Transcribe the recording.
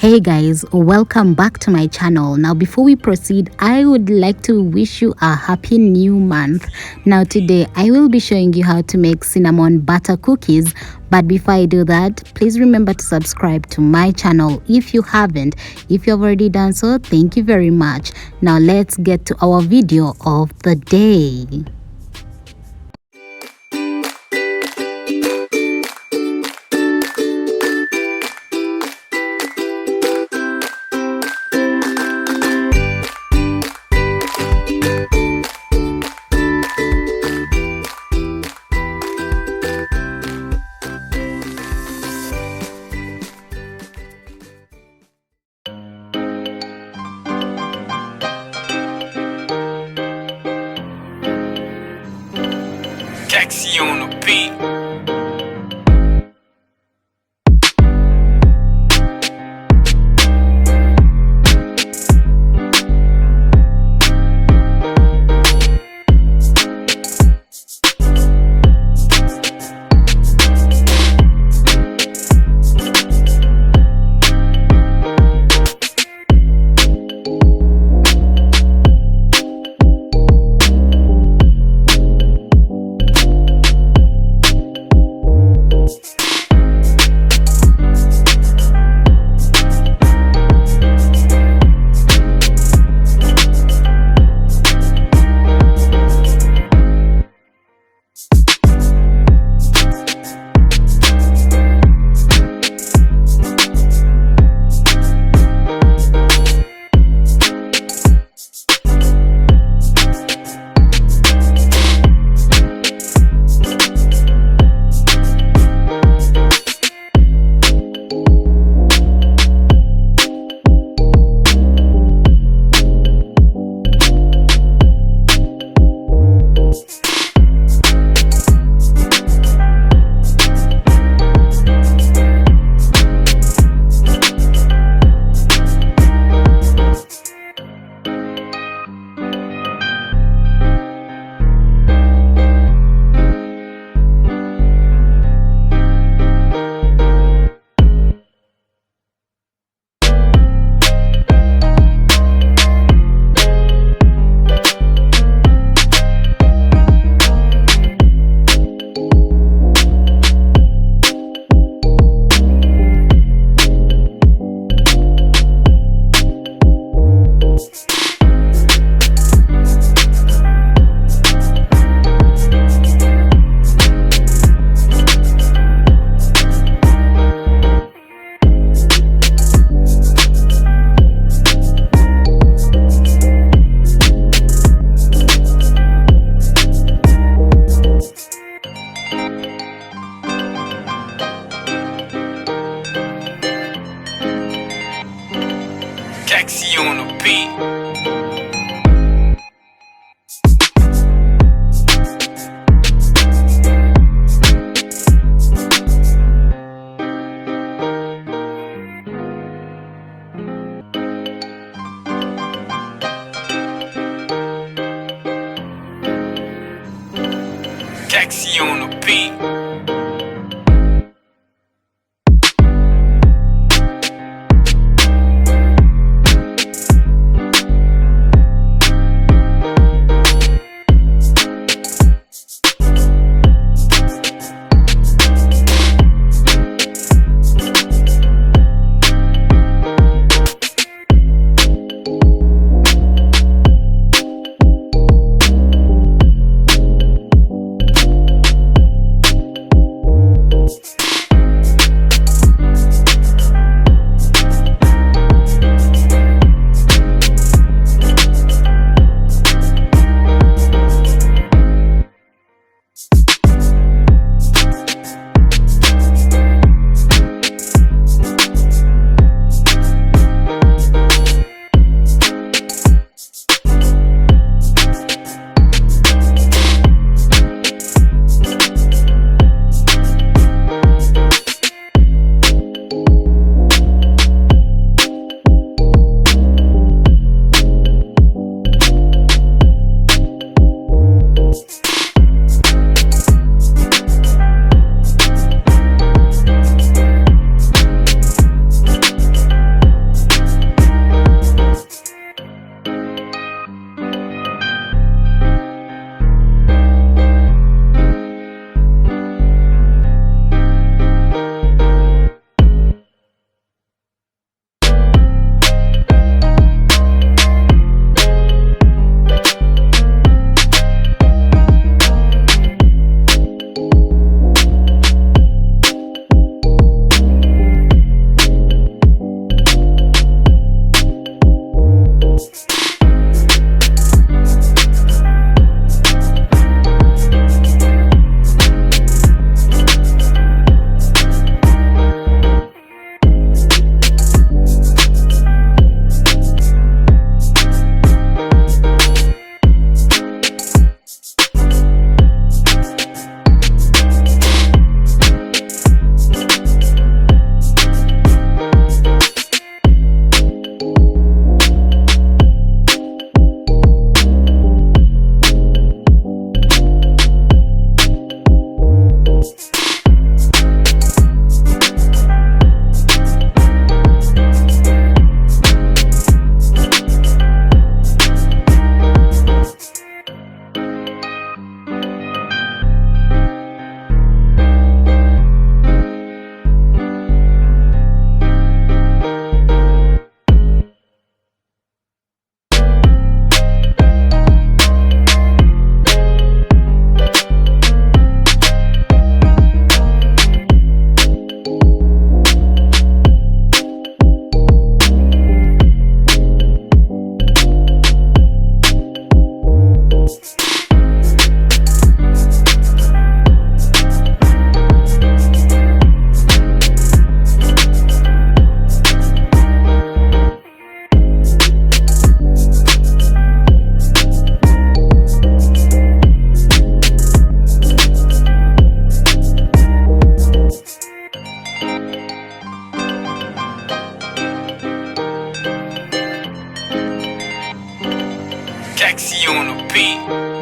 Hey guys, welcome back to my channel. Now before we proceed, I would like to wish you a happy new month. Now today I will be showing you how to make cinnamon butter cookies, but before I do that, please remember to subscribe to my channel if you haven't. If you've already done so, thank you very much. Now let's get to our video of the day. Taxi on the beat. Taxi on the beat. Taxi on the beat. Pancakes on the beat.